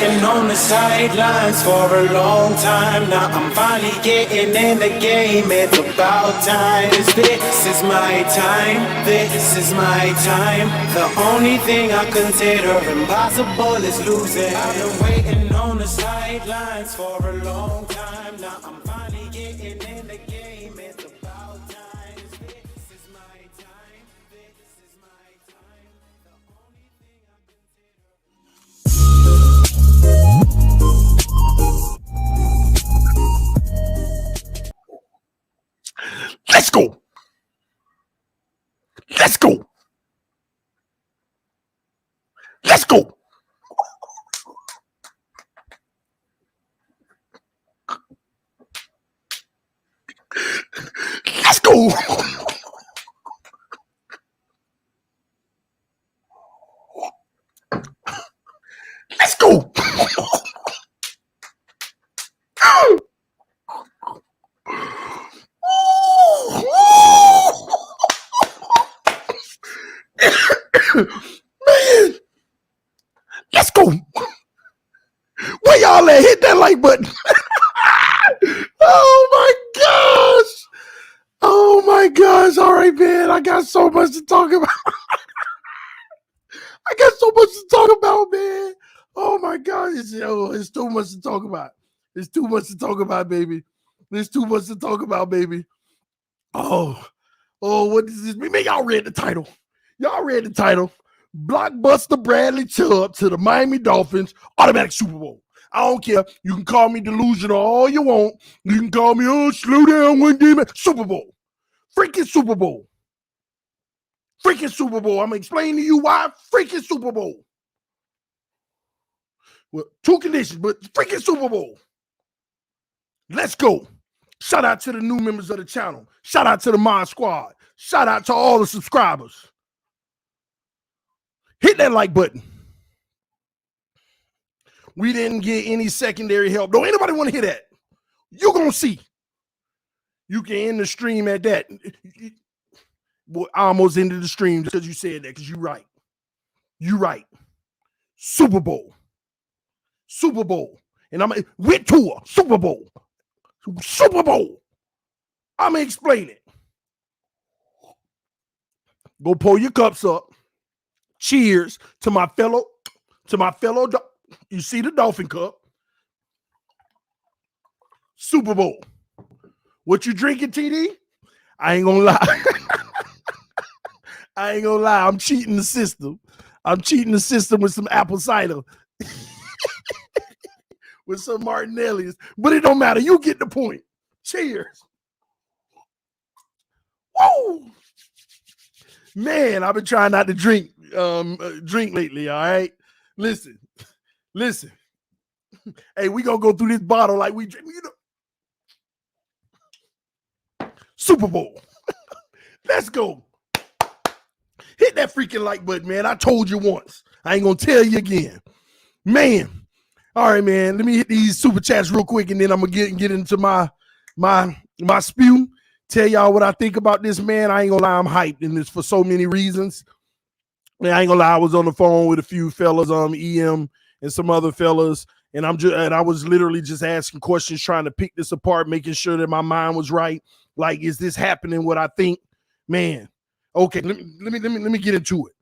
waiting on the sidelines for a long time. Now I'm finally getting in the game. It's about time. 'Cause this is my time. This is my time. The only thing I consider impossible is losing. I've been waiting on the sidelines for a long time. Now I'm finally getting in the game. It's about time. 'Cause this is my time. This is my time. The only thing I Let's go. Let's go. Let's go. Let's go. Let's go. Man, let's go. Where y'all at? Hit that like button. Oh my gosh. Oh my gosh. All right, man. I got so much to talk about. I got so much to talk about, man. Oh my gosh. It's too much to talk about. It's too much to talk about, baby. There's too much to talk about, baby. Oh, what does this mean? Man, y'all read the title. Y'all read the title. Blockbuster Bradley Chubb to the Miami Dolphins, automatic Super Bowl. I don't care. You can call me delusional all you want. You can call me, oh, slow down one game. Super Bowl. Freaking Super Bowl. Freaking Super Bowl. I'm going to explain to you why. Freaking Super Bowl. Well, two conditions, but freaking Super Bowl. Let's go. Shout out to the new members of the channel. Shout out to the Mod Squad. Shout out to all the subscribers. Hit that like button. We didn't get any secondary help. Don't anybody want to hear that? You're going to see. You can end the stream at that. Boy, I almost ended the stream just because you said that, because you're right. You're right. Super Bowl. Super Bowl. And I'm with tour. Super Bowl. Super Bowl. I'm going to explain it. Go pull your cups up. Cheers to my fellow, you see the Dolphin Cup. Super Bowl. What you drinking, TD? I ain't gonna lie. I ain't gonna lie. I'm cheating the system. I'm cheating the system with some apple cider. With some Martinelli's. But it don't matter. You get the point. Cheers. Whoa. Man, I've been trying not to drink lately, all right? Listen. Hey, we gonna go through this bottle like we drink, Super Bowl. Let's go. Hit that freaking like button, man. I told you once. I ain't gonna tell you again. Man. All right, man. Let me hit these super chats real quick, and then I'm gonna get into my spew. Tell y'all what I think about this, man. I ain't gonna lie, I'm hyped in this for so many reasons. Man, I ain't gonna lie, I was on the phone with a few fellas, EM and some other fellas, and I was literally just asking questions, trying to pick this apart, making sure that my mind was right. Like, is this happening? What I think, man. Okay, let me get into it.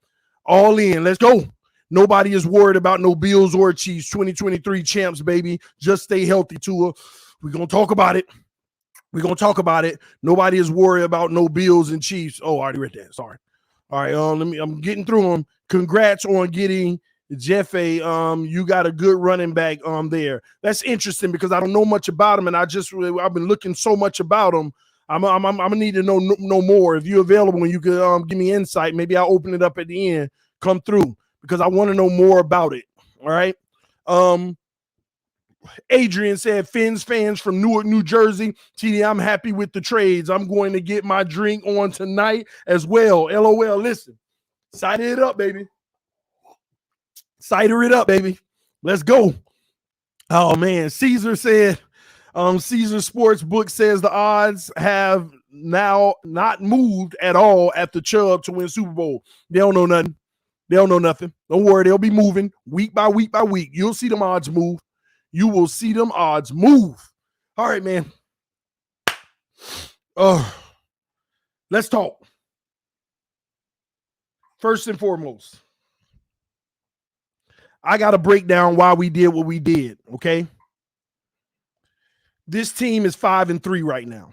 All in, let's go. Nobody is worried about no Bills or Chiefs. 2023 champs, baby. Just stay healthy, Tua. We're gonna talk about it. We're going to talk about it. Nobody is worried about no Bills and Chiefs. Oh, I already read that. Sorry. All right. I'm getting through them. Congrats on getting Jeffe. You got a good running back there. That's interesting because I don't know much about him, and I've been looking so much about him. I'm gonna need to know more. If you're available and you could give me insight, maybe I'll open it up at the end. Come through because I want to know more about it. All right. Adrian said, Fins fans from Newark, New Jersey. TD, I'm happy with the trades. I'm going to get my drink on tonight as well. LOL. Listen, cider it up, baby. Cider it up, baby. Let's go. Oh, man. Caesar said, Caesar Sportsbook says the odds have now not moved at all at the Chubb to win Super Bowl. They don't know nothing. They don't know nothing. Don't worry. They'll be moving week by week by week. You'll see them odds move. You will see them odds move. All right, man. Let's talk. First and foremost, I got to break down why we did what we did, okay? This team is 5-3 right now.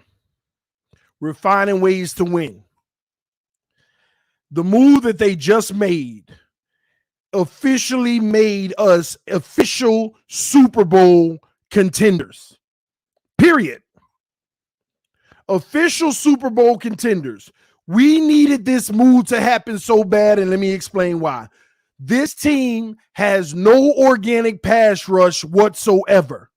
We're finding ways to win. The move that they just made officially made us official Super Bowl contenders. Period. Official Super Bowl contenders. We needed this move to happen so bad, and let me explain why. This team has no organic pass rush whatsoever.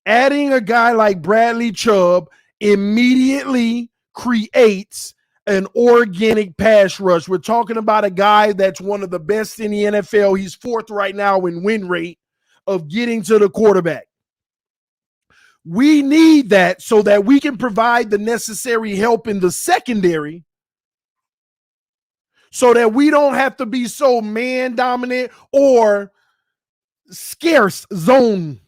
Adding a guy like Bradley CHUBB immediately creates an organic pass rush. We're talking about a guy that's one of the best in the NFL. He's fourth right now in win rate of getting to the quarterback. We need that so that we can provide the necessary help in the secondary so that we don't have to be so man dominant or scarce zone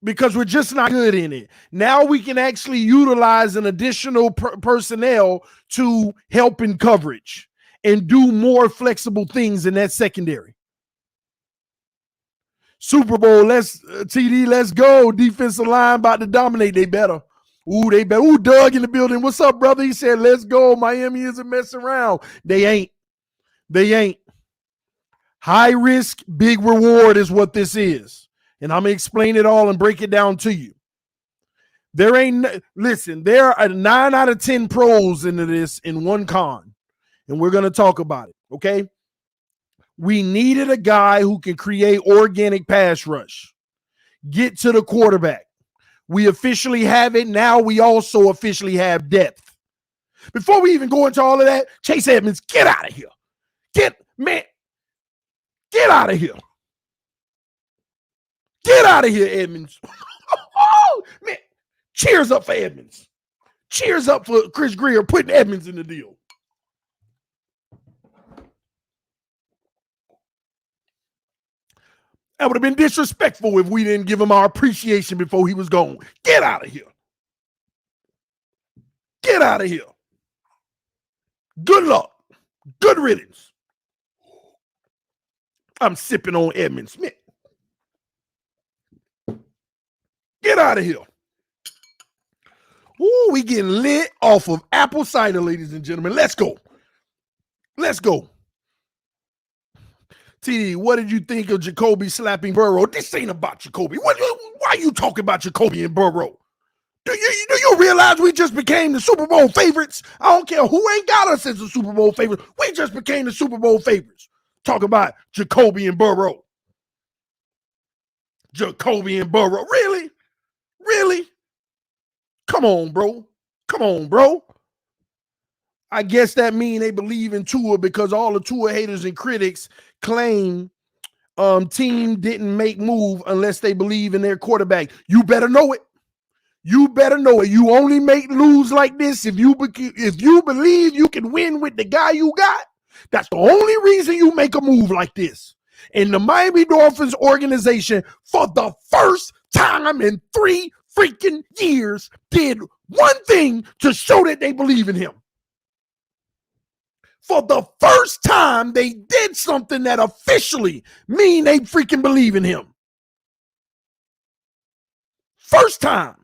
because we're just not good in it. Now we can actually utilize an additional personnel to help in coverage and do more flexible things in that secondary. Super Bowl, TD, let's go. Defensive line about to dominate. They better. They better. Doug in the building. What's up, brother? He said, let's go. Miami isn't messing around. They ain't. High risk, big reward is what this is. And I'm going to explain it all and break it down to you. There are 9 out of 10 pros into this and 1 con. And we're going to talk about it, okay? We needed a guy who can create organic pass rush, get to the quarterback. We officially have it. Now we also officially have depth. Before we even go into all of that, Chase Edmonds, get out of here. Get out of here. Get out of here, Edmonds. Oh, man. Cheers up for Edmonds. Cheers up for Chris Greer putting Edmonds in the deal. That would have been disrespectful if we didn't give him our appreciation before he was gone. Get out of here. Get out of here. Good luck. Good riddance. I'm sipping on Edmonds. Man. Get out of here. Ooh, we getting lit off of apple cider, ladies and gentlemen. Let's go. Let's go. TD, what did you think of Jacoby slapping Burrow? This ain't about Jacoby. Why are you talking about Jacoby and Burrow? Do you realize we just became the Super Bowl favorites? I don't care who ain't got us as the Super Bowl favorites. We just became the Super Bowl favorites. Talk about Jacoby and Burrow. Jacoby and Burrow. Really? Really? Come on, bro. Come on, bro. I guess that mean they believe in Tua because all the Tua haters and critics claim team didn't make move unless they believe in their quarterback. You better know it. You better know it. You only make moves like this if you believe you can win with the guy you got. That's the only reason you make a move like this. And the Miami Dolphins organization, for the first time in 3 freaking years, did one thing to show that they believe in him. For the first time, they did something that officially mean they freaking believe in him. First time.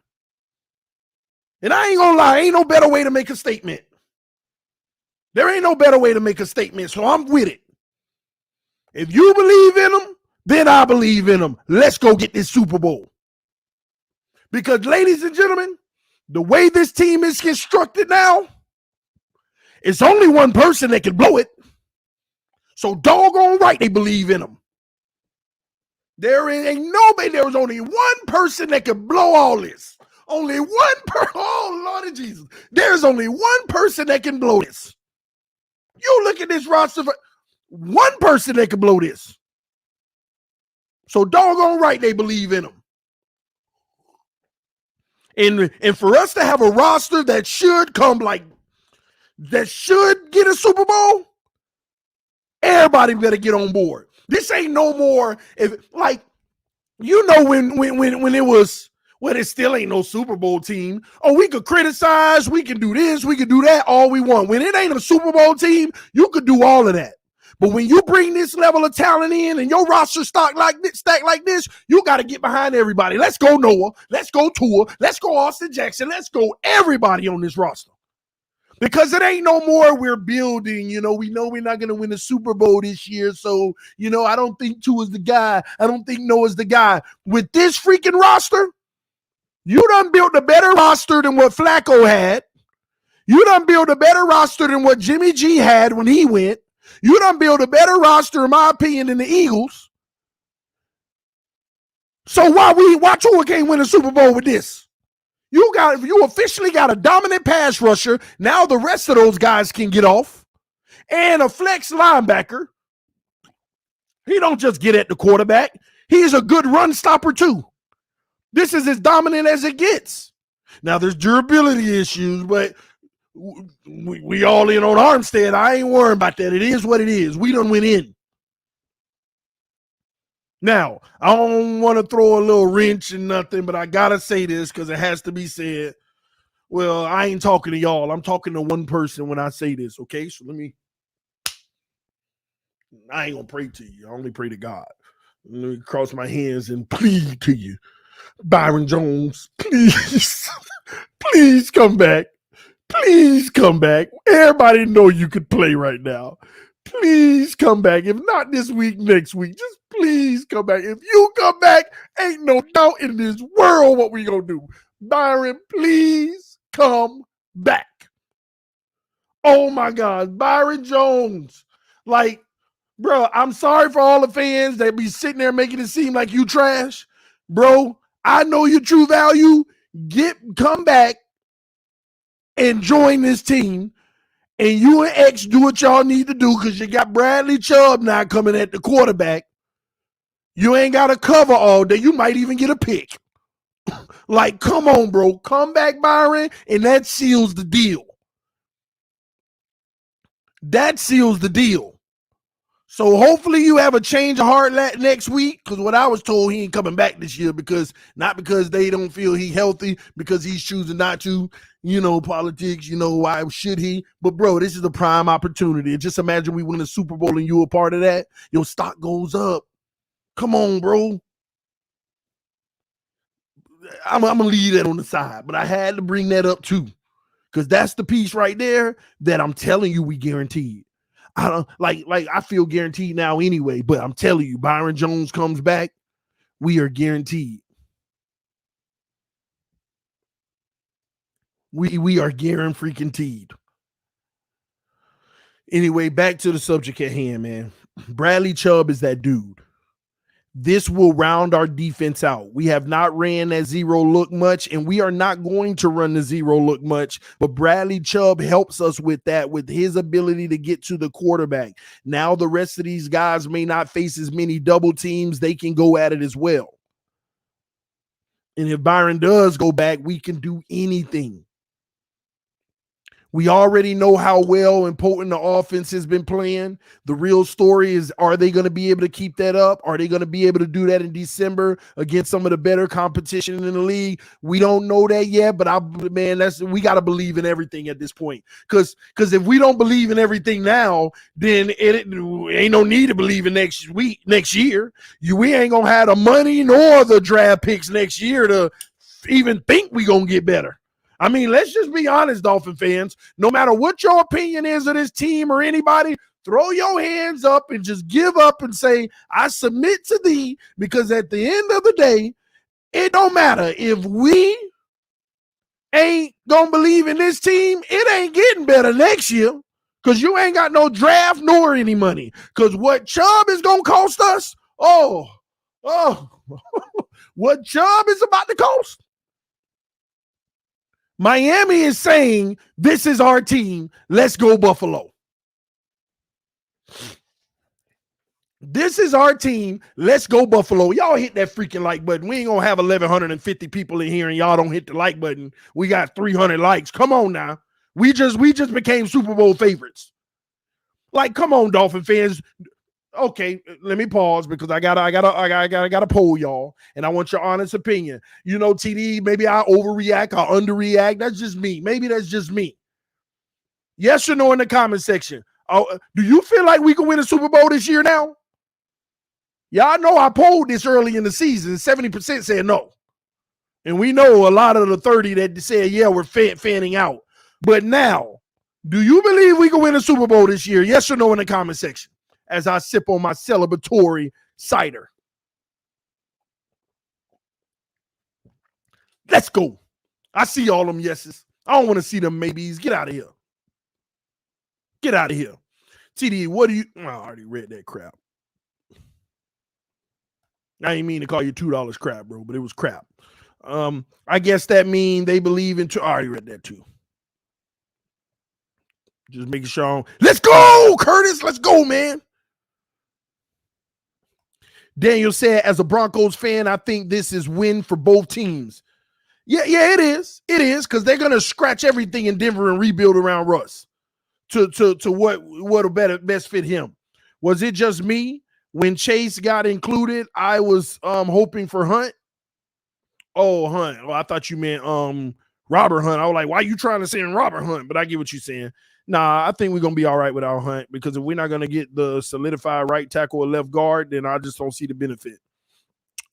And I ain't gonna lie, ain't no better way to make a statement. There ain't no better way to make a statement, so I'm with it. If you believe in him, then I believe in him. Let's go get this Super Bowl. Because, ladies and gentlemen, the way this team is constructed now, it's only one person that can blow it. So doggone right they believe in him. There was only one person that could blow all this. Only one person. Oh, Lord of Jesus. There's only one person that can blow this. You look at this roster, one person that can blow this. So doggone right they believe in him. And for us to have a roster that should get a Super Bowl, Everybody better get on board. This ain't no more if like when it was well, it still ain't no Super Bowl team. Oh, we could criticize, we can do this, we can do that, all we want. When it ain't a Super Bowl team, you could do all of that. But when you bring this level of talent in and your roster stacked like this, you got to get behind everybody. Let's go Noah. Let's go Tua. Let's go Austin Jackson. Let's go everybody on this roster. Because it ain't no more we're building. We know we're not going to win the Super Bowl this year. So, I don't think Tua's the guy. I don't think Noah's the guy. With this freaking roster, you done built a better roster than what Flacco had. You done built a better roster than what Jimmy G had when he went. You done build a better roster, in my opinion, than the Eagles. So why Tua can't win a Super Bowl with this? You officially got a dominant pass rusher. Now the rest of those guys can get off. And a flex linebacker. He don't just get at the quarterback. He's a good run stopper too. This is as dominant as it gets. Now there's durability issues, but we all in on Armstead. I ain't worrying about that. It is what it is. We done went in. Now, I don't want to throw a little wrench and nothing, but I got to say this because it has to be said. Well, I ain't talking to y'all. I'm talking to one person when I say this, okay? So I ain't going to pray to you. I only pray to God. Let me cross my hands and plead to you. Byron Jones, please, please come back. Please come back. Everybody know you could play right now. Please come back. If not this week, next week, just please come back. If you come back, ain't no doubt in this world what we gonna do. Byron, please come back. Oh my God, Byron Jones. Like, bro, I'm sorry for all the fans that be sitting there making it seem like you trash. Bro, I know your true value. Come back and join this team, and you and X do what y'all need to do because you got Bradley Chubb now coming at the quarterback. You ain't got to cover all day. You might even get a pick. Like, come on, bro. Come back, Byron, and that seals the deal. That seals the deal. So hopefully you have a change of heart next week, because what I was told, he ain't coming back this year not because they don't feel he healthy, because he's choosing not to, politics, why should he? But bro, this is a prime opportunity. Just imagine we win a Super Bowl and you a part of that. Your stock goes up. Come on, bro. I'm going to leave that on the side, but I had to bring that up too, because that's the piece right there that I'm telling you we guaranteed. I don't I feel guaranteed now anyway, but I'm telling you, Byron Jones comes back, we are guaranteed. We are guaranteed. Anyway, back to the subject at hand, man. Bradley Chubb is that dude. This will round our defense out. We have not ran that zero look much, and we are not going to run the zero look much, but Bradley Chubb helps us with that, with his ability to get to the quarterback. Now the rest of these guys may not face as many double teams. They can go at it as well. And if Byron does go back, we can do anything. We already know how well and potent the offense has been playing. The real story is, are they going to be able to keep that up? Are they going to be able to do that in December against some of the better competition in the league? We don't know that yet, but we got to believe in everything at this point. Because if we don't believe in everything now, then it ain't no need to believe in next year. We ain't going to have the money nor the draft picks next year to even think we going to get better. I mean, let's just be honest, Dolphin fans. No matter what your opinion is of this team or anybody, throw your hands up and just give up and say, I submit to thee, because at the end of the day, it don't matter. If we ain't going to believe in this team, it ain't getting better next year, because you ain't got no draft nor any money. Because what Chubb is going to cost us, what Chubb is about to cost. Miami is saying, this is our team. Let's go Buffalo. This is our team. Let's go Buffalo. Y'all hit that freaking like button. We ain't going to have 1,150 people in here and y'all don't hit the like button. We got 300 likes. Come on now. We just became Super Bowl favorites. Like, come on, Dolphin fans. Okay, let me pause because I gotta poll y'all, and I want your honest opinion. You know, TD, maybe I overreact or underreact. That's just me. Maybe that's just me. Yes or no in the comment section. Do you feel like we can win a Super Bowl this year now? Y'all know I polled this early in the season. 70% said no. And we know a lot of the 30 that said, yeah, we're fanning out. But now, do you believe we can win a Super Bowl this year? Yes or no in the comment section as I sip on my celebratory cider. Let's go. I see all them yeses. I don't want to see them maybes. Get out of here. Get out of here. TD, what do you... I already read that crap. I didn't mean to call you $2 crap, bro, but it was crap. I guess that means they believe in... I already read that too. Just making sure. Let's go, Curtis. Let's go, man. Daniel said, as a Broncos fan, I think this is win for both teams. Yeah, it is. It is, because they're going to scratch everything in Denver and rebuild around Russ to what'll best fit him. Was it just me? When Chase got included, I was hoping for Hunt. Oh, Hunt. Well, I thought you meant Robert Hunt. I was like, why are you trying to say Robert Hunt? But I get what you're saying. Nah, I think we're going to be all right without Hunt, because if we're not going to get the solidified right tackle or left guard, then I just don't see the benefit.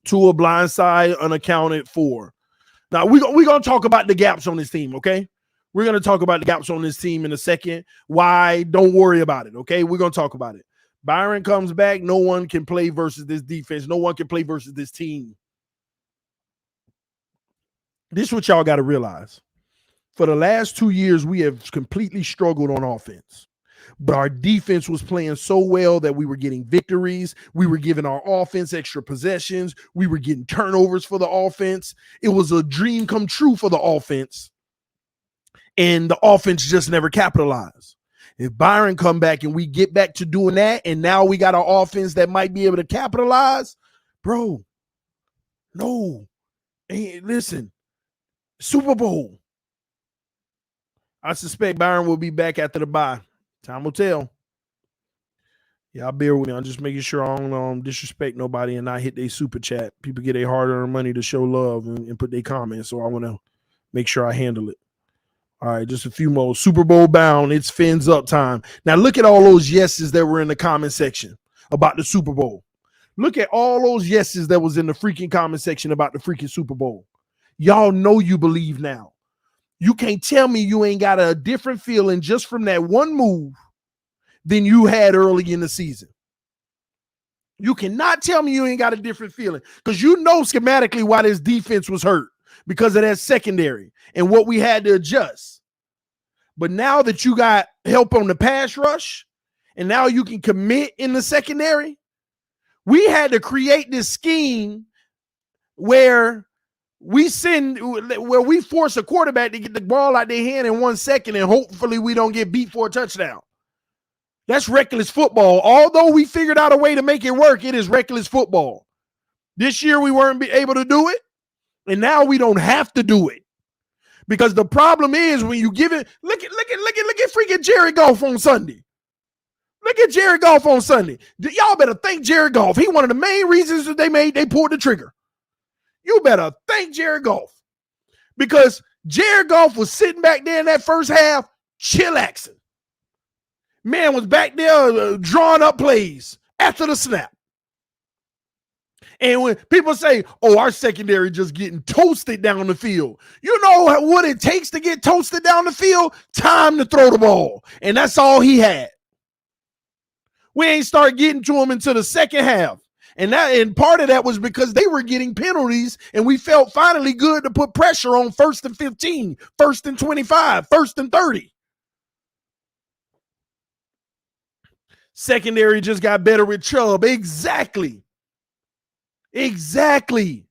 To a blind side, unaccounted for. Now, we're going to talk about the gaps on this team, okay? We're going to talk about the gaps on this team in a second. Why? Don't worry about it, okay? We're going to talk about it. Byron comes back. No one can play versus this defense. No one can play versus this team. This is what y'all got to realize. For the last 2 years, we have completely struggled on offense. But our defense was playing so well that we were getting victories. We were giving our offense extra possessions. We were getting turnovers for the offense. It was a dream come true for the offense. And the offense just never capitalized. If Byron come back and we get back to doing that, and now we got an offense that might be able to capitalize, bro, no. Hey, listen, Super Bowl. I suspect Byron will be back after the bye. Time will tell. Y'all bear with me. I'm just making sure I don't disrespect nobody and not hit their super chat. People get their hard-earned money to show love and put their comments, so I want to make sure I handle it. All right, just a few more. Super Bowl bound. It's fins up time. Now look at all those yeses that were in the comment section about the Super Bowl. Look at all those yeses that was in the freaking comment section about the freaking Super Bowl. Y'all know you believe now. You can't tell me you ain't got a different feeling just from that one move than you had early in the season. You cannot tell me you ain't got a different feeling, because you know schematically why this defense was hurt, because of that secondary and what we had to adjust. But now that you got help on the pass rush and now you can commit in the secondary, we had to create this scheme where we force a quarterback to get the ball out their hand in 1 second and hopefully we don't get beat for a touchdown. That's reckless football. Although we figured out a way to make it work, it is reckless football. This year we weren't able to do it, and now we don't have to do it. Because the problem is when you give it, look at freaking Jared Goff on Sunday. Look at Jared Goff on Sunday. Y'all better thank Jared Goff. He one of the main reasons that they pulled the trigger. You better thank Jared Goff, because Jared Goff was sitting back there in that first half, chillaxing. Man was back there drawing up plays after the snap. And when people say, oh, our secondary just getting toasted down the field, you know what it takes to get toasted down the field? Time to throw the ball. And that's all he had. We ain't start getting to him until the second half. And part of that was because they were getting penalties, and we felt finally good to put pressure on 1st and 15, 1st and 25, 1st and 30. Secondary just got better with CHUBB. Exactly.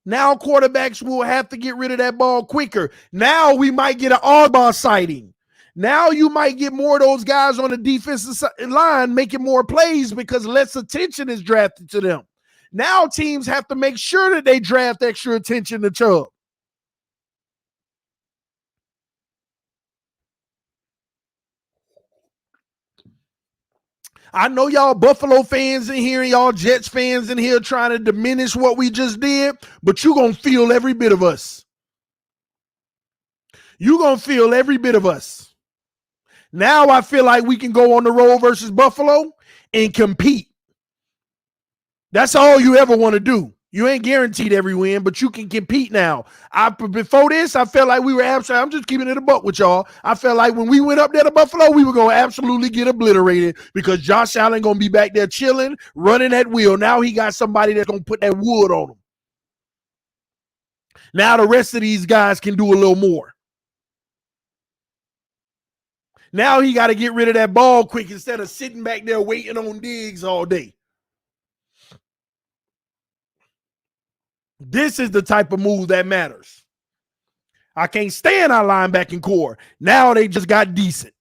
Now quarterbacks will have to get rid of that ball quicker. Now we might get an Auburn sighting. Now you might get more of those guys on the defensive line making more plays because less attention is drafted to them. Now teams have to make sure that they draft extra attention to CHUBB. I know y'all Buffalo fans in here and y'all Jets fans in here trying to diminish what we just did, but you're going to feel every bit of us. You're going to feel every bit of us. Now I feel like we can go on the road versus Buffalo and compete. That's all you ever want to do. You ain't guaranteed every win, but you can compete now. Before this, I felt like we were absolutely, I'm just keeping it a buck with y'all. I felt like when we went up there to Buffalo, we were going to absolutely get obliterated because Josh Allen going to be back there chilling, running that wheel. Now he got somebody that's going to put that wood on him. Now the rest of these guys can do a little more. Now he got to get rid of that ball quick instead of sitting back there waiting on Diggs all day. This is the type of move that matters. I can't stand our linebacking core. Now they just got decent.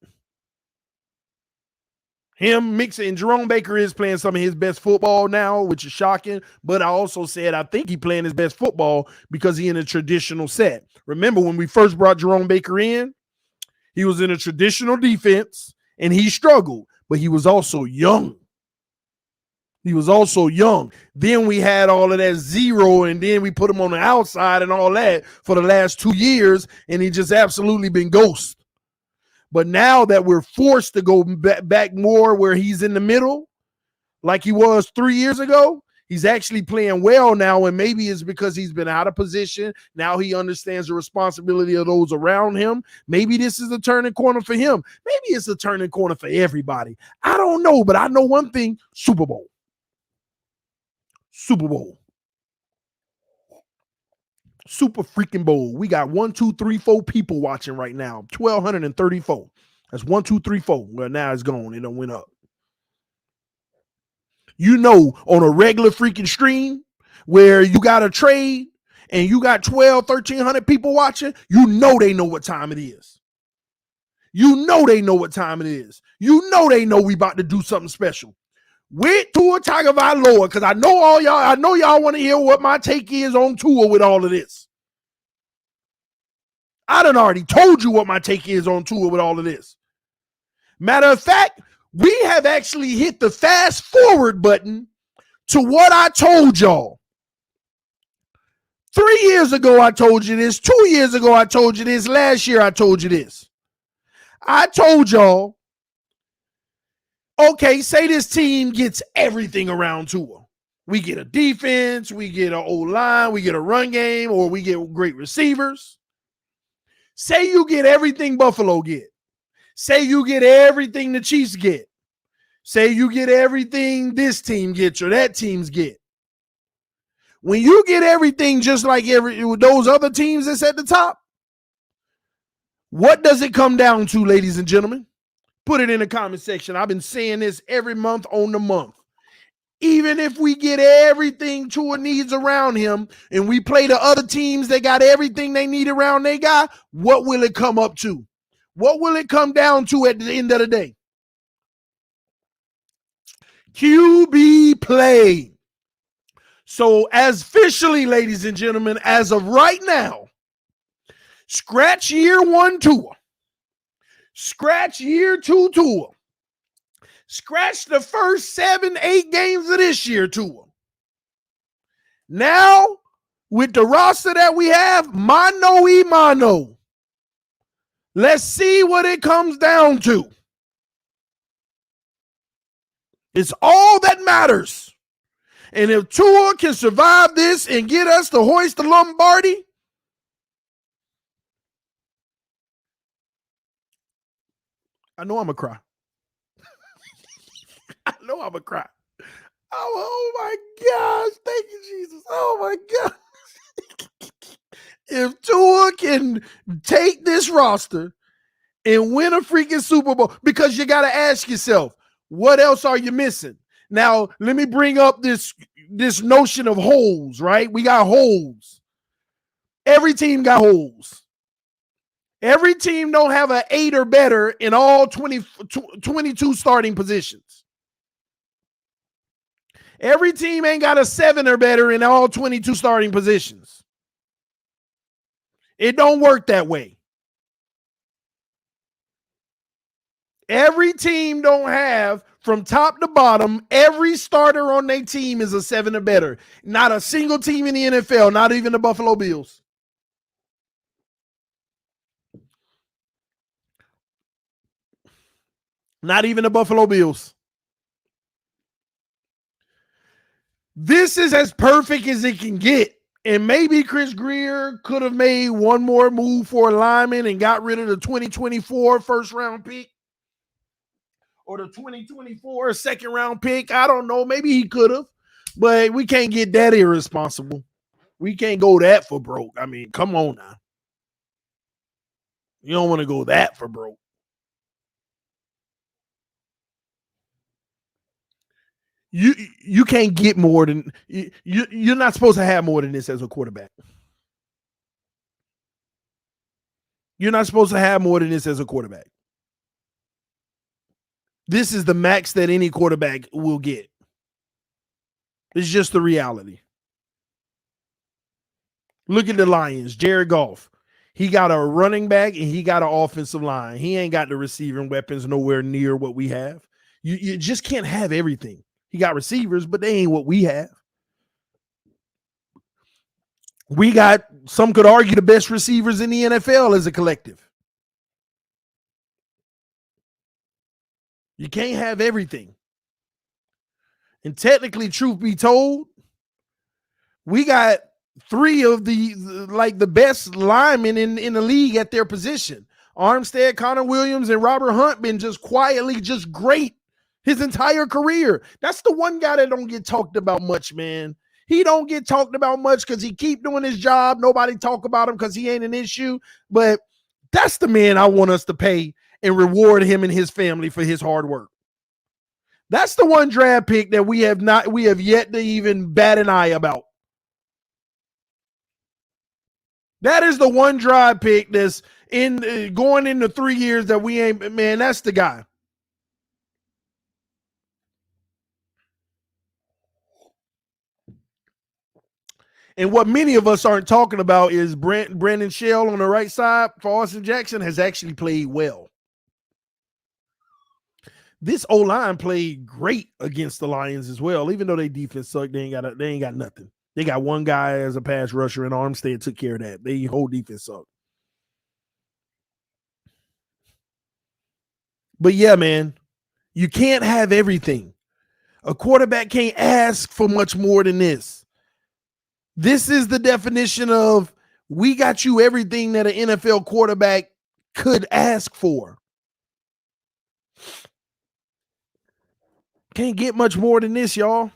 Him, Mixon, and Jerome Baker is playing some of his best football now, which is shocking. But I also said I think he playing his best football because he in a traditional set. Remember when we first brought Jerome Baker in, he was in a traditional defense and he struggled, but he was also young. He was also young. Then we had all of that zero, and then we put him on the outside and all that for the last 2 years, and he just absolutely been ghost. But now that we're forced to go back more where he's in the middle, like he was 3 years ago, he's actually playing well now, and maybe it's because he's been out of position. Now he understands the responsibility of those around him. Maybe this is a turning corner for him. Maybe it's a turning corner for everybody. I don't know, but I know one thing, Super Bowl. Super Bowl. Super freaking Bowl. We got 1, 2, 3, 4 people watching right now. 1,234. That's 1, 2, 3, 4. Well, now it's gone. It done went up. You know, on a regular freaking stream where you got a trade and you got 1,300 people watching, you know they know what time it is. You know they know what time it is. You know they know we about to do something special. With Tua Tagovailoa, because I know y'all want to hear what my take is on Tua with all of this. I done already told you what my take is on Tua with all of this. Matter of fact, we have actually hit the fast forward button to what I told y'all. 3 years ago, I told you this. 2 years ago, I told you this. Last year, I told you this. I told y'all, okay, say this team gets everything around Tua. We get a defense, we get an O-line, we get a run game, or we get great receivers. Say you get everything Buffalo get. Say you get everything the Chiefs get. Say you get everything this team gets or that team's get. When you get everything just like those other teams that's at the top, what does it come down to, ladies and gentlemen? Put it in the comment section. I've been saying this every month on the month. Even if we get everything Tua needs around him and we play the other teams that got everything they need around their guy, what will it come up to? What will it come down to at the end of the day? QB play. So as officially, ladies and gentlemen, as of right now, scratch year 1 Tua. Scratch year 2 Tua. Scratch the first 7, 8 games of this year Tua. Now, with the roster that we have, mano y mano. Let's see what it comes down to. It's all that matters. And if Tua can survive this and get us to hoist the Lombardi, I know I'm going to cry. I know I'm going to cry. Oh my gosh. Thank you, Jesus. Oh my God. If Tua can take this roster and win a freaking Super Bowl, because you got to ask yourself, what else are you missing? Now, let me bring up this notion of holes, right? We got holes. Every team got holes. Every team don't have an 8 or better in all 22 starting positions. Every team ain't got a 7 or better in all 22 starting positions. It don't work that way. Every team don't have, from top to bottom, every starter on their team is a 7 or better. Not a single team in the NFL, not even the Buffalo Bills. Not even the Buffalo Bills. This is as perfect as it can get. And maybe Chris Grier could have made one more move for a lineman and got rid of the 2024 first round pick or the 2024 second round pick. I don't know. Maybe he could have, but we can't get that irresponsible. We can't go that for broke. I mean, come on now. You don't want to go that for broke. You can't get more than you're not supposed to have more than this as a quarterback. You're not supposed to have more than this as a quarterback. This is the max that any quarterback will get. It's just the reality. Look at the Lions, Jared Goff. He got a running back and he got an offensive line. He ain't got the receiving weapons nowhere near what we have. You just can't have everything. He got receivers, but they ain't what we have. We got, some could argue, the best receivers in the NFL as a collective. You can't have everything. And technically, truth be told, we got 3 of the best linemen in the league at their position. Armstead, Connor Williams, and Robert Hunt been just quietly just great his entire career. That's the one guy that don't get talked about much, man. He don't get talked about much because he keep doing his job. Nobody talk about him because he ain't an issue. But that's the man I want us to pay and reward him and his family for his hard work. That's the one draft pick that we have yet to even bat an eye about. That is the one draft pick that's in going into 3 years that we ain't, man, that's the guy. And what many of us aren't talking about is Brandon Shell on the right side for Austin Jackson has actually played well. This O-line played great against the Lions as well. Even though their defense sucked, they ain't got nothing. They got one guy as a pass rusher, and Armstead took care of that. Their whole defense sucked. But yeah, man, you can't have everything. A quarterback can't ask for much more than this. This is the definition of we got you everything that an NFL quarterback could ask for. Can't get much more than this, y'all.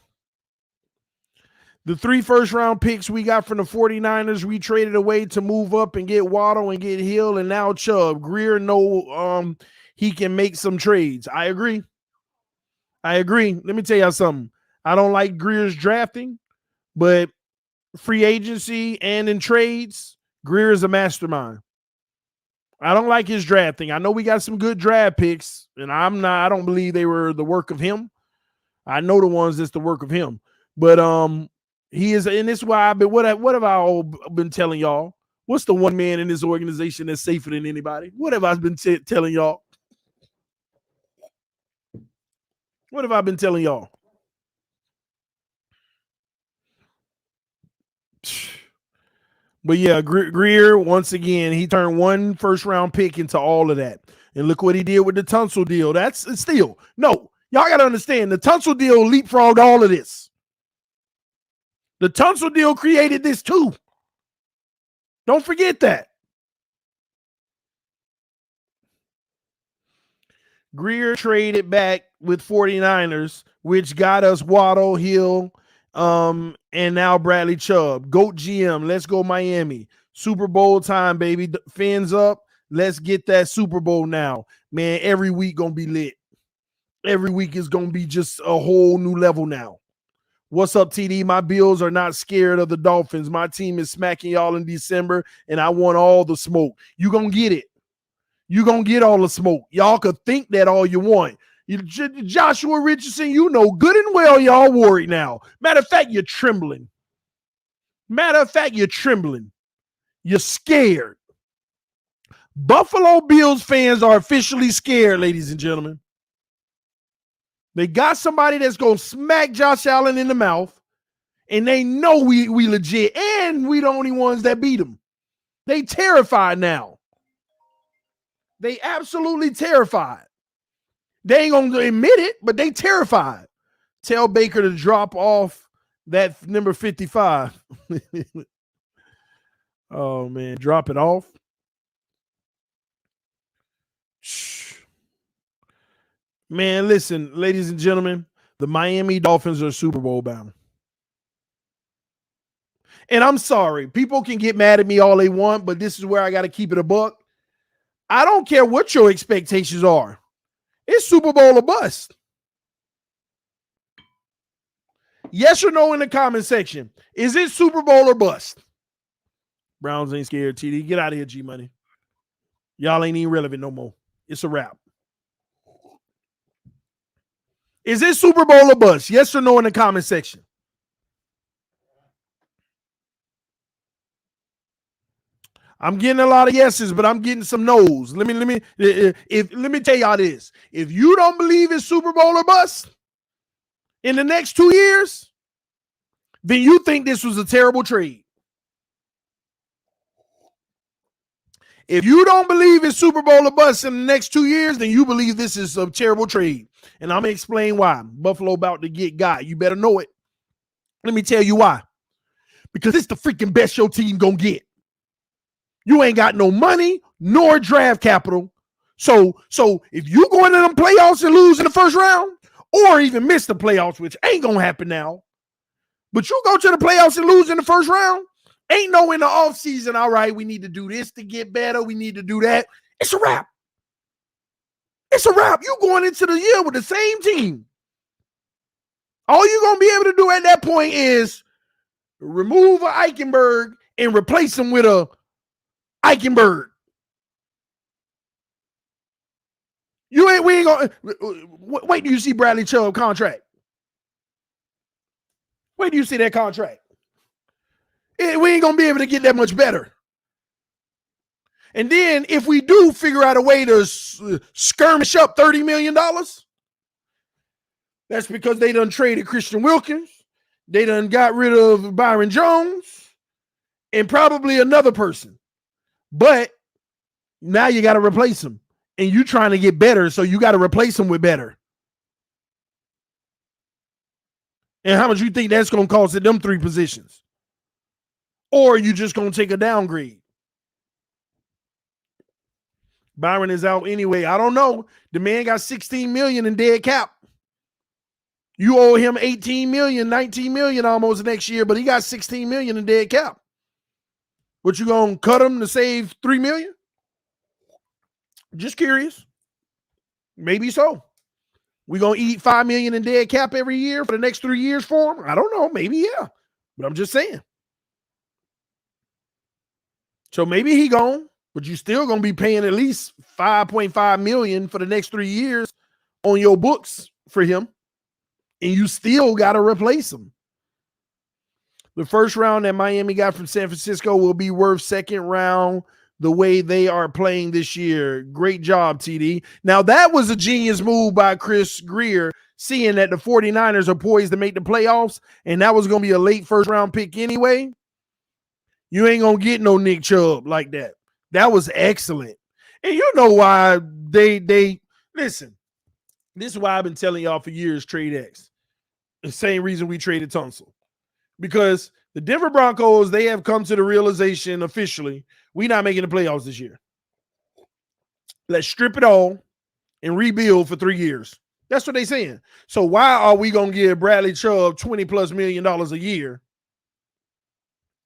The 3 first-round picks we got from the 49ers, we traded away to move up and get Waddle and get Hill, and now Chubb. Grier know he can make some trades. I agree. Let me tell y'all something. I don't like Grier's drafting, but free agency and in trades, Grier is a mastermind. I don't like his drafting. I know we got some good draft picks, and I don't believe they were the work of him. I know the ones that's the work of him. But he is, and this is why what have I all been telling y'all? What's the one man in this organization that's safer than anybody? What have I been telling y'all? What have I been telling y'all? But yeah, Grier, once again, he turned 1 first-round pick into all of that. And look what he did with the Tunsil deal. That's still, no, y'all got to understand, the Tunsil deal leapfrogged all of this. The Tunsil deal created this too. Don't forget that. Grier traded back with 49ers, which got us Waddle, Hill, and now Bradley Chubb. GOAT GM, let's go Miami. Super Bowl time, baby. Fins up. Let's get that Super Bowl now. Man, every week going to be lit. Every week is going to be just a whole new level now. What's up, TD? My Bills are not scared of the Dolphins. My team is smacking y'all in December, and I want all the smoke. You going to get it. You going to get all the smoke. Y'all could think that all you want. Joshua Richardson, you know good and well y'all worried now. Matter of fact, you're trembling. You're scared. Buffalo Bills fans are officially scared, ladies and gentlemen. They got somebody that's going to smack Josh Allen in the mouth, and they know we legit, and we the only ones that beat them. They terrified now. They absolutely terrified. They ain't going to admit it, but they terrified. Tell Baker to drop off that number 55. Oh, man, drop it off. Man, listen, ladies and gentlemen, the Miami Dolphins are Super Bowl bound. And I'm sorry, people can get mad at me all they want, but this is where I got to keep it a buck. I don't care what your expectations are. It's Super Bowl or bust. Yes or no in the comment section. Is it Super Bowl or bust? Browns ain't scared, TD. Get out of here, G-Money. Y'all ain't even relevant no more. It's a wrap. Is it Super Bowl or bust? Yes or no in the comment section. I'm getting a lot of yeses, but I'm getting some no's. Let me tell y'all this. If you don't believe it's Super Bowl or bust in the next 2 years, then you think this was a terrible trade. If you don't believe it's Super Bowl or bust in the next 2 years, then you believe this is a terrible trade. And I'm going to explain why. Buffalo about to get got. You better know it. Let me tell you why. Because it's the freaking best your team going to get. You ain't got no money nor draft capital. So if you go into them playoffs and lose in the first round or even miss the playoffs, which ain't going to happen now, but you go to the playoffs and lose in the first round, ain't no in the offseason, all right, we need to do this to get better. We need to do that. It's a wrap. It's a wrap. You going into the year with the same team. All you're going to be able to do at that point is remove a Eichenberg and replace him with a Eichenberg. We ain't gonna wait till you see Bradley Chubb contract. Wait till you see that contract. We ain't gonna be able to get that much better. And then if we do figure out a way to skirmish up $30 million, that's because they done traded Christian Wilkins. They done got rid of Byron Jones and probably another person. But now you got to replace them. And you trying to get better, so you got to replace them with better. And how much you think that's going to cost at them 3 positions? Or you just going to take a downgrade? Byron is out anyway. I don't know. The man got $16 million in dead cap. You owe him $18 million, $19 million almost next year, but he got $16 million in dead cap. What, you gonna cut him to save $3 million? Just curious. Maybe so. We gonna eat $5 million in dead cap every year for the next 3 years for him? I don't know. Maybe yeah, but I'm just saying. So maybe he gone, but you still gonna be paying at least $5.5 million for the next 3 years on your books for him, and you still got to replace him. The first round that Miami got from San Francisco will be worth second round the way they are playing this year. Great job, TD. Now, that was a genius move by Chris Greer, seeing that the 49ers are poised to make the playoffs, and that was going to be a late first-round pick anyway. You ain't going to get no Nick Chubb like that. That was excellent. And you know why they listen, this is why I've been telling y'all for years, trade X. The same reason we traded Tunsil. Because the Denver Broncos, they have come to the realization officially, we're not making the playoffs this year. Let's strip it all and rebuild for 3 years. That's what they're saying. So why are we going to give Bradley Chubb $20+ million a year?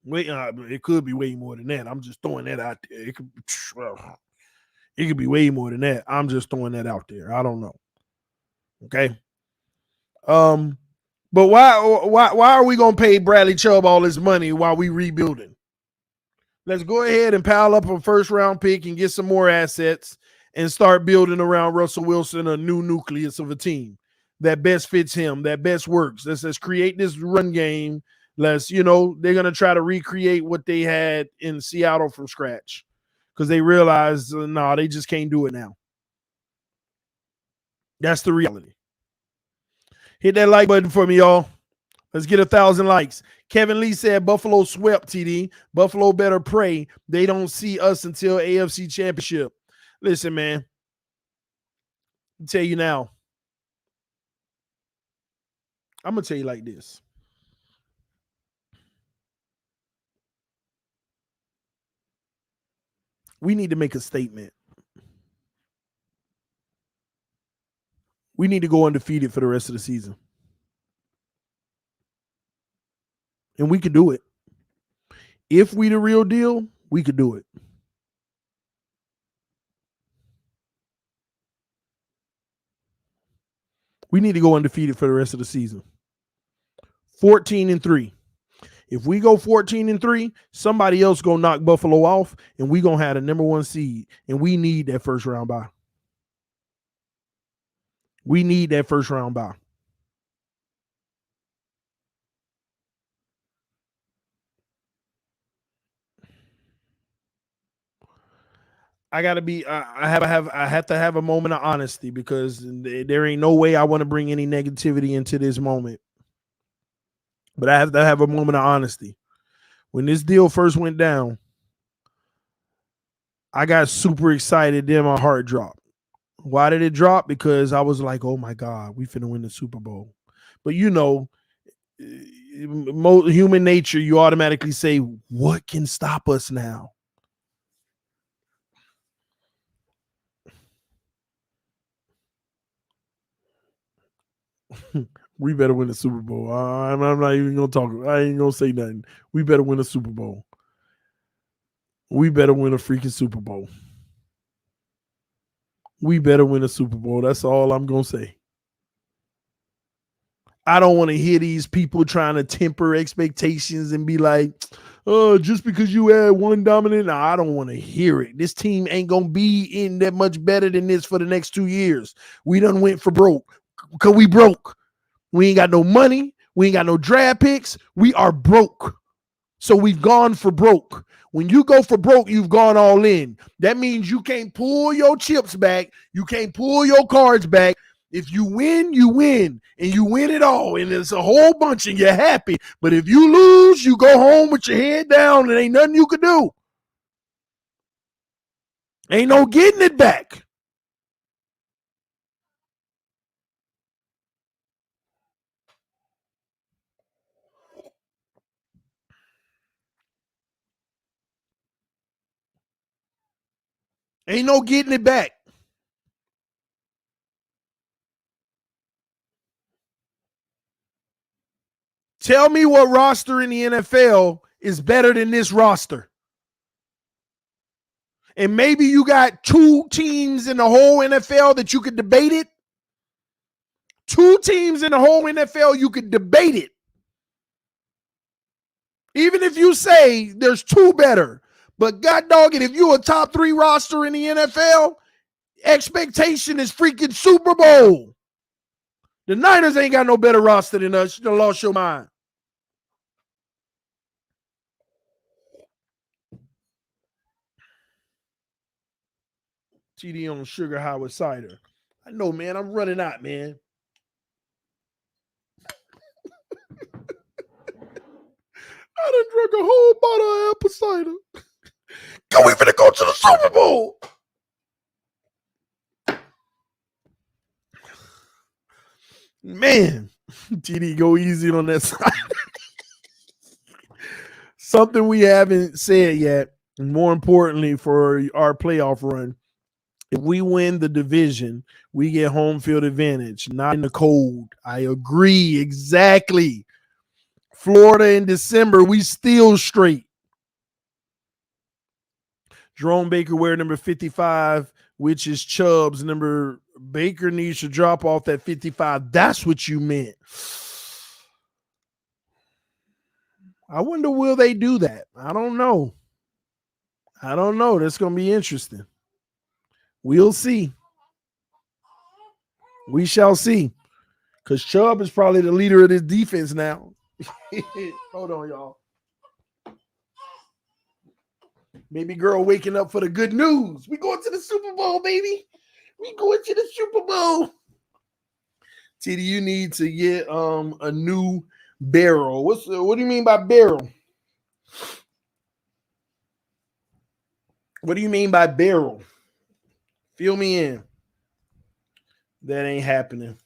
Wait, it could be way more than that. I'm just throwing that out there. It could be way more than that. I'm just throwing that out there. I don't know. Okay. But why are we going to pay Bradley Chubb all this money while we rebuilding? Let's go ahead and pile up a first-round pick and get some more assets and start building around Russell Wilson a new nucleus of a team that best fits him, that best works. Let's create this run game. They're going to try to recreate what they had in Seattle from scratch. because they realize, no, they just can't do it now. That's the reality. Hit that like button for me, y'all. Let's get 1,000 likes. Kevin Lee said Buffalo swept, TD. Buffalo better pray they don't see us until AFC Championship. Listen, man. I'll tell you now. I'm going to tell you like this. We need to make a statement. We need to go undefeated for the rest of the season. And we could do it. If we the real deal, we could do it. We need to go undefeated for the rest of the season. 14-3. If we go 14-3, somebody else gonna knock Buffalo off, and we gonna have the number 1 seed. And we need that first round bye. We need that first round bye. I gotta be. I have to have a moment of honesty, because there ain't no way I want to bring any negativity into this moment. But I have to have a moment of honesty. When this deal first went down, I got super excited. Then my heart dropped. Why did it drop? Because I was like, oh my God, we finna win the Super Bowl. But you know, human nature, you automatically say, what can stop us now? We better win the Super Bowl. I'm not even gonna talk. I ain't gonna say nothing. We better win a Super Bowl. We better win a freaking Super Bowl. We better win a Super Bowl. That's all I'm gonna say. I don't want to hear these people trying to temper expectations and be like, oh, just because you had one dominant. No, I don't want to hear it. This team ain't gonna be in that much better than this for the next 2 years. We done went for broke because we broke. We ain't got no money. We ain't got no draft picks. We are broke. So we've gone for broke. When you go for broke, you've gone all in. That means you can't pull your chips back. You can't pull your cards back. If you win, you win. And you win it all. And it's a whole bunch and you're happy. But if you lose, you go home with your head down and ain't nothing you can do. Ain't no getting it back. Ain't no getting it back. Tell me what roster in the NFL is better than this roster. And maybe you got 2 teams in the whole NFL that you could debate it. 2 teams in the whole NFL, you could debate it. Even if you say there's 2 better. But God dog it, if you're a top 3 roster in the NFL, expectation is freaking Super Bowl. The Niners ain't got no better roster than us. You done lost your mind. TD on sugar high with cider. I know, man. I'm running out, man. I done drunk a whole bottle of apple cider. Go, we finna go to the Super Bowl. Man, TD, go easy on that side. Something we haven't said yet, and more importantly for our playoff run, if we win the division, we get home field advantage, not in the cold. I agree, exactly. Florida in December, we still straight. Jerome Baker wear number 55, which is Chubb's number. Baker needs to drop off that 55. That's what you meant. I wonder, will they do that? I don't know. That's going to be interesting. We'll see. We shall see. Because Chubb is probably the leader of this defense now. Hold on, y'all. Baby girl waking up for the good news. We going to the Super Bowl, baby. We going to the Super Bowl. TD, you need to get a new barrel. What do you mean by barrel? What do you mean by barrel? Fill me in. That ain't happening.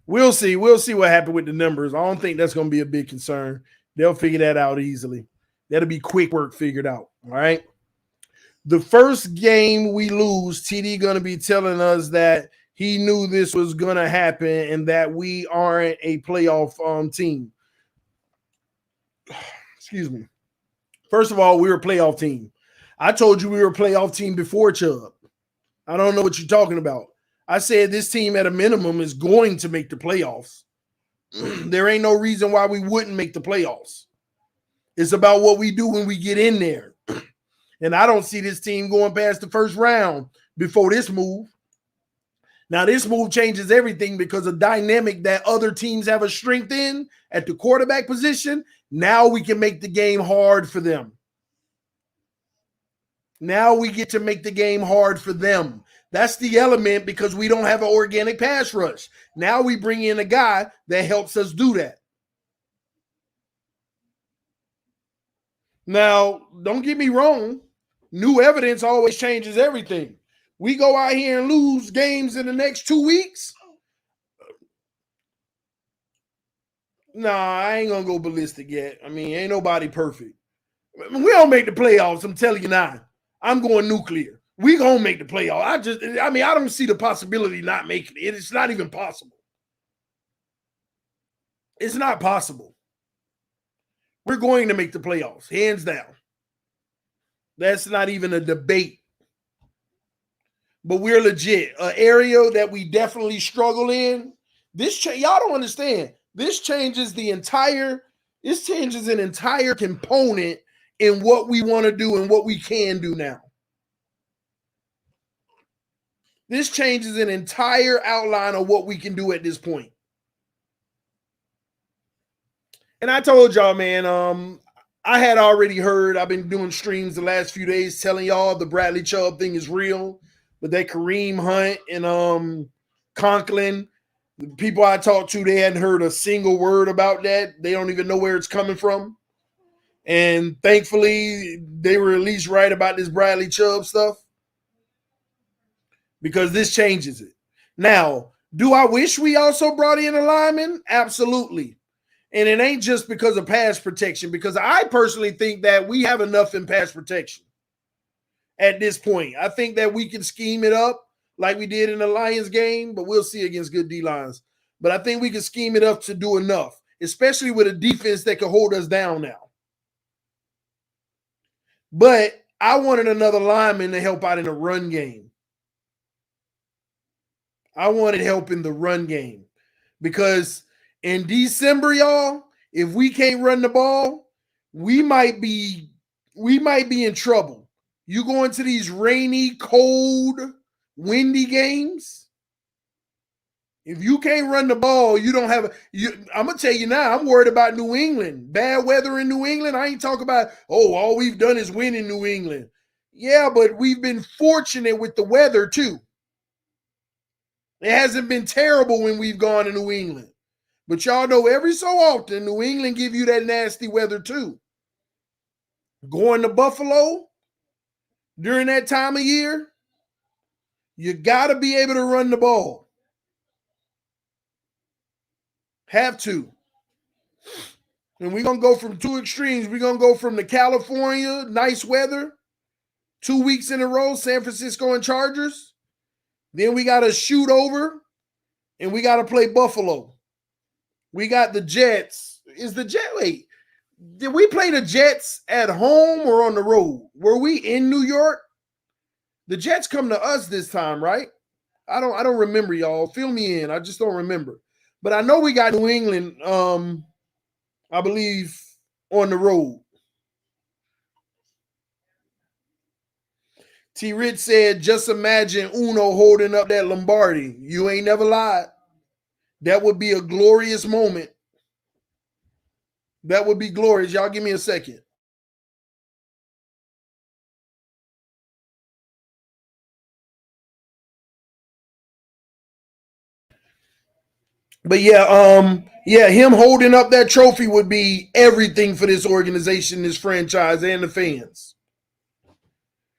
We'll see. We'll see what happened with the numbers. I don't think that's going to be a big concern. They'll figure that out easily. That'll be quick work figured out. All right. The first game we lose, TD going to be telling us that he knew this was going to happen and that we aren't a playoff team. Excuse me. First of all, we're a playoff team. I told you we were a playoff team before CHUBB. I don't know what you're talking about. I said this team at a minimum is going to make the playoffs. There ain't no reason why we wouldn't make the playoffs. It's about what we do when we get in there. And I don't see this team going past the first round before this move. Now, this move changes everything because of dynamic that other teams have a strength in at the quarterback position. Now we can make the game hard for them. Now we get to make the game hard for them. That's the element because we don't have an organic pass rush. Now we bring in a guy that helps us do that. Now, don't get me wrong. New evidence always changes everything. We go out here and lose games in the next 2 weeks. Nah, I ain't going to go ballistic yet. I mean, ain't nobody perfect. We don't make the playoffs, I'm telling you now. I'm going nuclear. We going to make the playoffs. I don't see the possibility of not making it. It's not even possible. It's not possible. We're going to make the playoffs, hands down. That's not even a debate. But we're legit. An area that we definitely struggle in. Y'all don't understand. This changes an entire component in what we want to do and what we can do now. This changes an entire outline of what we can do at this point. And I told y'all, man, I had already heard, I've been doing streams the last few days telling y'all the Bradley Chubb thing is real. But that Kareem Hunt and Conklin, the people I talked to, they hadn't heard a single word about that. They don't even know where it's coming from. And thankfully, they were at least right about this Bradley Chubb stuff. Because this changes it. Now, do I wish we also brought in a lineman? Absolutely. And it ain't just because of pass protection, because I personally think that we have enough in pass protection at this point. I think that we can scheme it up like we did in the Lions game, but we'll see against good D-lines. But I think we can scheme it up to do enough, especially with a defense that can hold us down now. But I wanted another lineman to help out in the run game. I wanted help in the run game because in December, y'all, if we can't run the ball, we might be in trouble. You go into these rainy, cold, windy games. If you can't run the ball, you don't have I'm going to tell you now, I'm worried about New England. Bad weather in New England. I ain't talking about, all we've done is win in New England. Yeah, but we've been fortunate with the weather too. It hasn't been terrible when we've gone to New England. But y'all know every so often, New England give you that nasty weather too. Going to Buffalo during that time of year, you got to be able to run the ball. Have to. And we're going to go from two extremes. We're going to go from the California, nice weather, 2 weeks in a row, San Francisco and Chargers. Then we got to shoot over, and we got to play Buffalo. We got the Jets. Wait, did we play the Jets at home or on the road? Were we in New York? The Jets come to us this time, right? I don't remember, y'all. Fill me in. I just don't remember. But I know we got New England, I believe, on the road. T. Rich said, just imagine Uno holding up that Lombardi. You ain't never lied. That would be a glorious moment. That would be glorious. Y'all give me a second. But yeah, him holding up that trophy would be everything for this organization, this franchise, and the fans.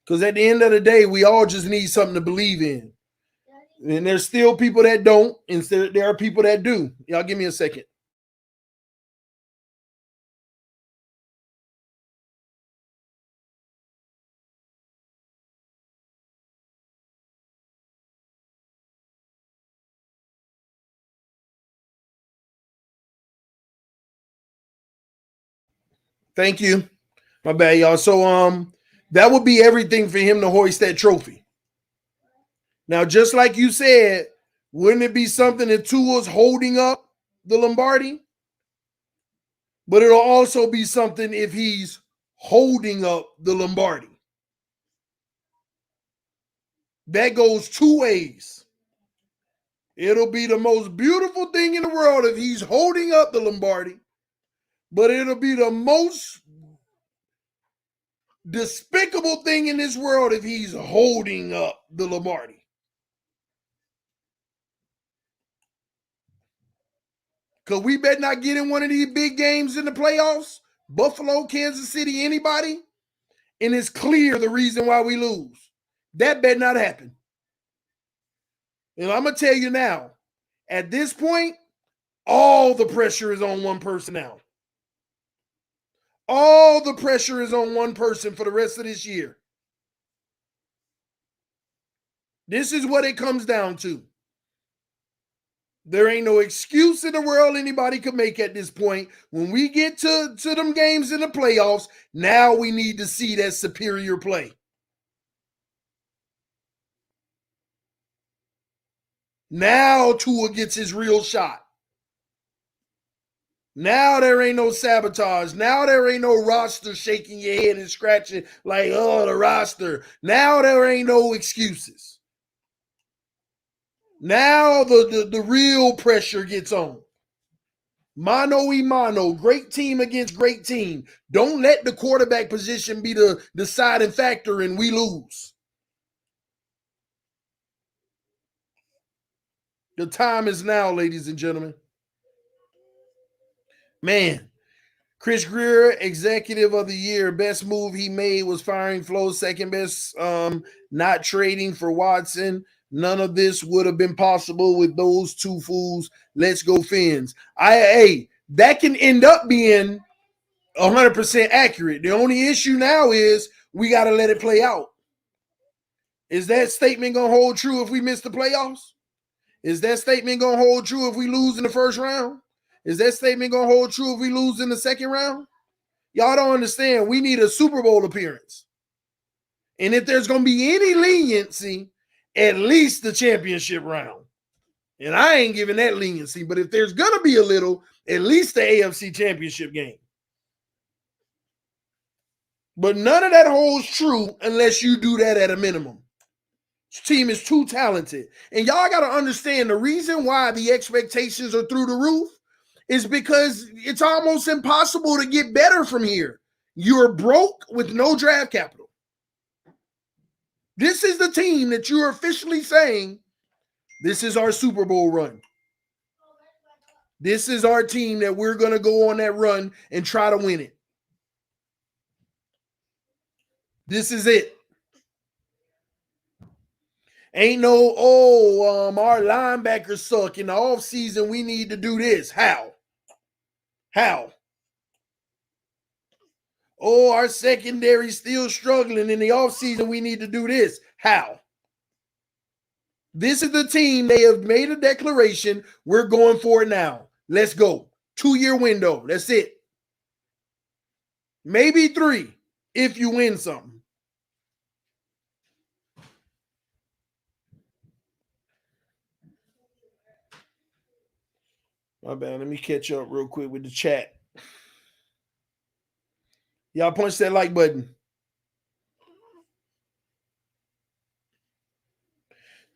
Because at the end of the day, we all just need something to believe in. And there's still people that don't, and there are people that do. Y'all give me a second. Thank you. My bad, y'all. So that would be everything for him to hoist that trophy. Now, just like you said, wouldn't it be something that Tua's holding up the Lombardi? But it'll also be something if he's holding up the Lombardi. That goes two ways. It'll be the most beautiful thing in the world if he's holding up the Lombardi, but it'll be the most despicable thing in this world if he's holding up the Lombardi. Because we better not get in one of these big games in the playoffs, Buffalo, Kansas City, anybody, and it's clear the reason why we lose. That better not happen. And I'm going to tell you now, at this point, all the pressure is on one person now. All the pressure is on one person for the rest of this year. This is what it comes down to. There ain't no excuse in the world anybody could make at this point. When we get to them games in the playoffs, now we need to see that superior play. Now Tua gets his real shot. Now there ain't no sabotage. Now there ain't no roster shaking your head and scratching like, oh, the roster. Now there ain't no excuses. Now the real pressure gets on. Mano y mano, great team against great team. Don't let the quarterback position be the deciding factor and we lose. The time is now, ladies and gentlemen. Man, Chris Greer, Executive of the Year. Best move he made was firing Flo. Second best, not trading for Watson. None of this would have been possible with those two fools. Let's go Fins. That can end up being 100% accurate. The only issue now is we got to let it play out. Is that statement going to hold true if we miss the playoffs? Is that statement going to hold true if we lose in the first round? Is that statement going to hold true if we lose in the second round? Y'all don't understand. We need a Super Bowl appearance. And if there's going to be any leniency, at least the championship round. And I ain't giving that leniency, but if there's going to be a little, at least the AFC championship game. But none of that holds true unless you do that at a minimum. This team is too talented. And y'all got to understand the reason why the expectations are through the roof is because it's almost impossible to get better from here. You're broke with no draft capital. This is the team that you're officially saying, this is our Super Bowl run. This is our team that we're going to go on that run and try to win it. This is it. Ain't no, our linebackers suck. In the offseason, we need to do this. How? Oh, our secondary still struggling. In the offseason, we need to do this. How? This is the team. They have made a declaration. We're going for it now. Let's go. 2-year window. That's it. Maybe 3 if you win something. My bad. Let me catch up real quick with the chat. Y'all punch that like button.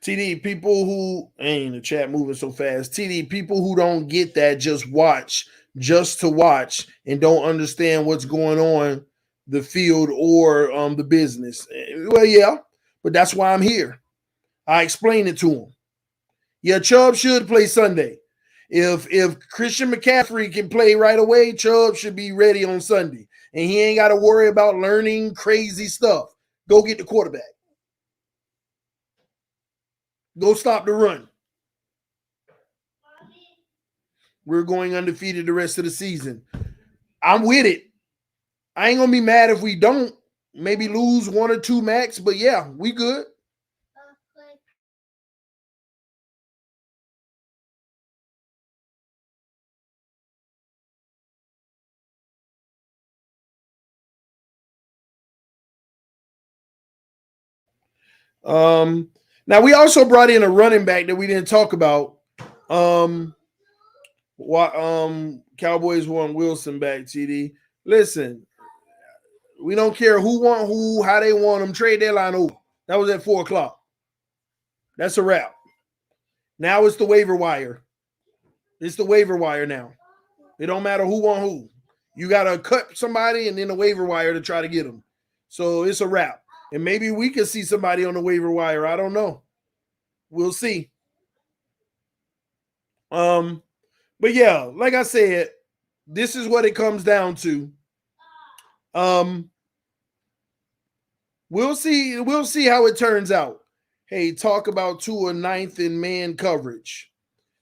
TD, people who ain't the chat moving so fast. TD, people who don't get that just watch, just to watch, and don't understand what's going on the field or the business. Well, yeah, but that's why I'm here. I explain it to them. Yeah, Chubb should play Sunday. If Christian McCaffrey can play right away, Chubb should be ready on Sunday. And he ain't got to worry about learning crazy stuff. Go get the quarterback. Go stop the run. We're going undefeated the rest of the season. I'm with it. I ain't gonna be mad if we don't. Maybe lose 1 or 2 max, but yeah, we good. Now we also brought in a running back that we didn't talk about. Cowboys want Wilson back, TD. Listen, we don't care who want who, how they want them. Trade deadline over. That was at 4:00. That's a wrap. Now it's the waiver wire. It's the waiver wire now. It don't matter who want who. You got to cut somebody and then the waiver wire to try to get them. So it's a wrap. And maybe we can see somebody on the waiver wire. I don't know. We'll see. But yeah, like I said, this is what it comes down to. We'll see how it turns out. Hey, talk about Tua 9th in man coverage.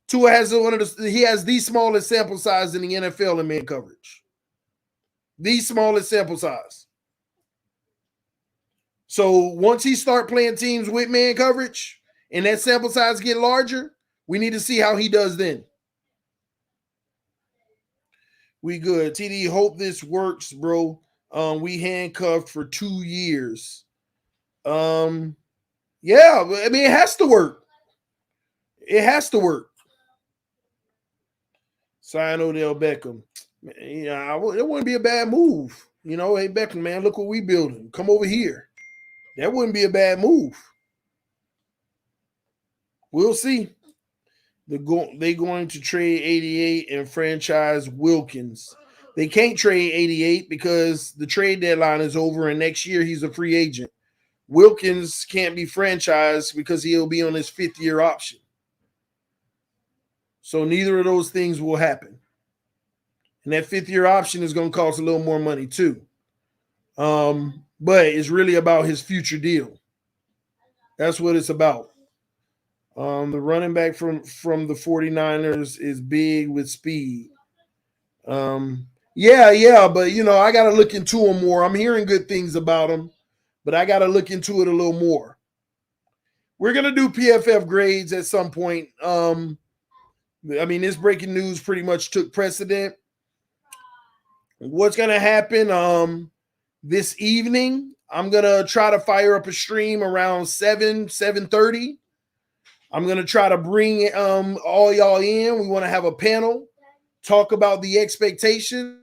Tua has he has the smallest sample size in the NFL in man coverage. The smallest sample size. So once he start playing teams with man coverage and that sample size get larger, we need to see how he does then. We good. TD, hope this works, bro. We handcuffed for 2 years. Yeah, I mean, it has to work. It has to work. Sign Odell Beckham. Yeah, it wouldn't be a bad move. You know, hey, Beckham, man, look what we building. Come over here. That wouldn't be a bad move. We'll see. They're going to trade 88 and franchise Wilkins. They can't trade 88 because the trade deadline is over and next year he's a free agent. Wilkins can't be franchised because he'll be on his 5th-year option. So neither of those things will happen. And that 5th-year option is going to cost a little more money too. But it's really about his future deal. That's what it's about. The running back from the 49ers is big with speed. Yeah, but you know, I got to look into him more. I'm hearing good things about him, but I got to look into it a little more. We're going to do PFF grades at some point. I mean, this breaking news pretty much took precedent. What's going to happen this evening, I'm going to try to fire up a stream around 7:30. I'm going to try to bring all y'all in. We want to have a panel, talk about the expectations.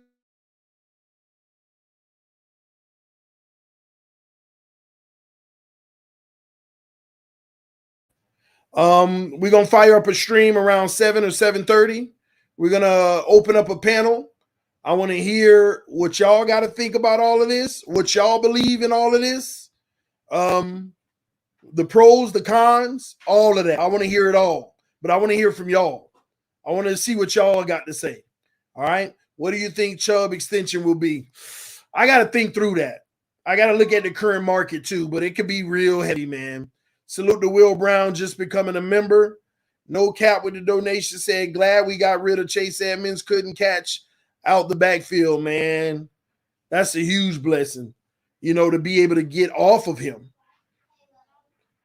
We're going to fire up a stream around 7 or 7:30. We're going to open up a panel. I want to hear what y'all got to think about all of this, what y'all believe in all of this. The pros, the cons, all of that. I want to hear it all, but I want to hear from y'all. I want to see what y'all got to say. All right. What do you think CHUBB extension will be? I got to think through that. I got to look at the current market too, but it could be real heavy, man. Salute to Will Brown just becoming a member. No cap with the donation. Said, glad we got rid of Chase Edmonds. Couldn't catch out the backfield, man. That's a huge blessing, you know, to be able to get off of him.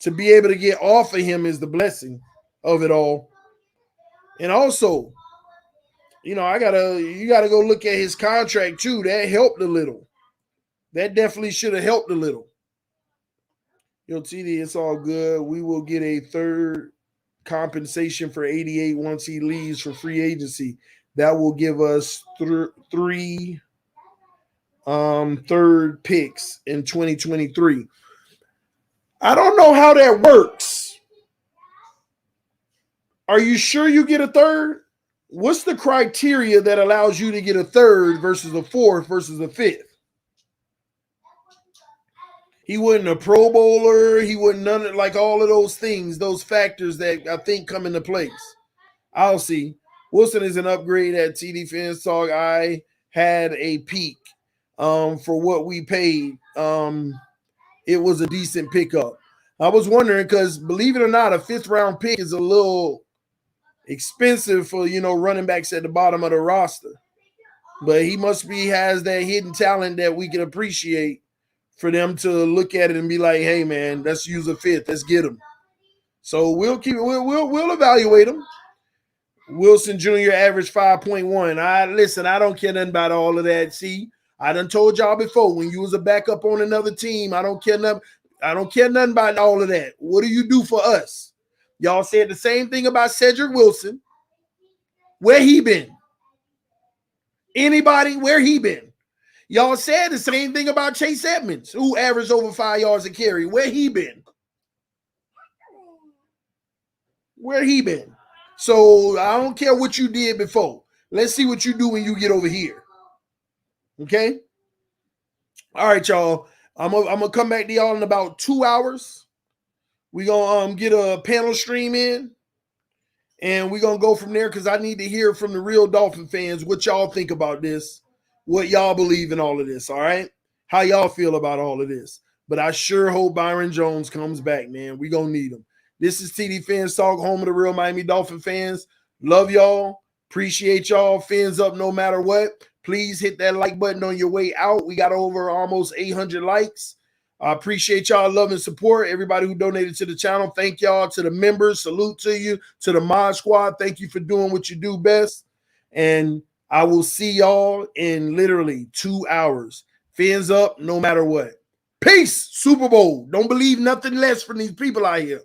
To be able to get off of him is the blessing of it all. And also, you know, you gotta go look at his contract too. That helped a little. That definitely should have helped a little. Yo, TD, it's all good. We will get a third compensation for 88 once he leaves for free agency. That will give us 3 third picks in 2023. I don't know how that works. Are you sure you get a third? What's the criteria that allows you to get a third versus a fourth versus a fifth? He wasn't a Pro Bowler. He wasn't none of like all of those things, those factors that I think come into place. I'll see. Wilson is an upgrade at TDPHINSTALK. I had a peek for what we paid. It was a decent pickup. I was wondering because, believe it or not, a 5th round pick is a little expensive for, running backs at the bottom of the roster. But he has that hidden talent that we can appreciate for them to look at it and be like, hey, man, let's use a 5th. Let's get him. So we'll evaluate him. Wilson Jr. average 5.1. I don't care nothing about all of that. See, I done told y'all before, when you was a backup on another team, I don't care nothing about all of that. What do you do for us? Y'all said the same thing about Cedric Wilson. Where he been? Anybody? Where he been? Y'all said the same thing about Chase Edmonds, who averaged over 5 yards a carry. Where he been? Where he been? So I don't care what you did before. Let's see what you do when you get over here. Okay? All right, y'all. I'm gonna come back to y'all in about 2 hours. We're gonna get a panel stream in, and we're gonna go from there because I need to hear from the real Dolphin fans what y'all think about this, what y'all believe in all of this. All right, how y'all feel about all of this. But I sure hope Byron Jones comes back, man. We're gonna need him. This is TDPHINSTALK, home of the real Miami Dolphin fans. Love y'all. Appreciate y'all. Fins up no matter what. Please hit that like button on your way out. We got over almost 800 likes. I appreciate y'all love and support. Everybody who donated to the channel, thank y'all. To the members, salute to you. To the Mod Squad, thank you for doing what you do best. And I will see y'all in literally 2 hours. Fins up no matter what. Peace. Super Bowl. Don't believe nothing less from these people out here.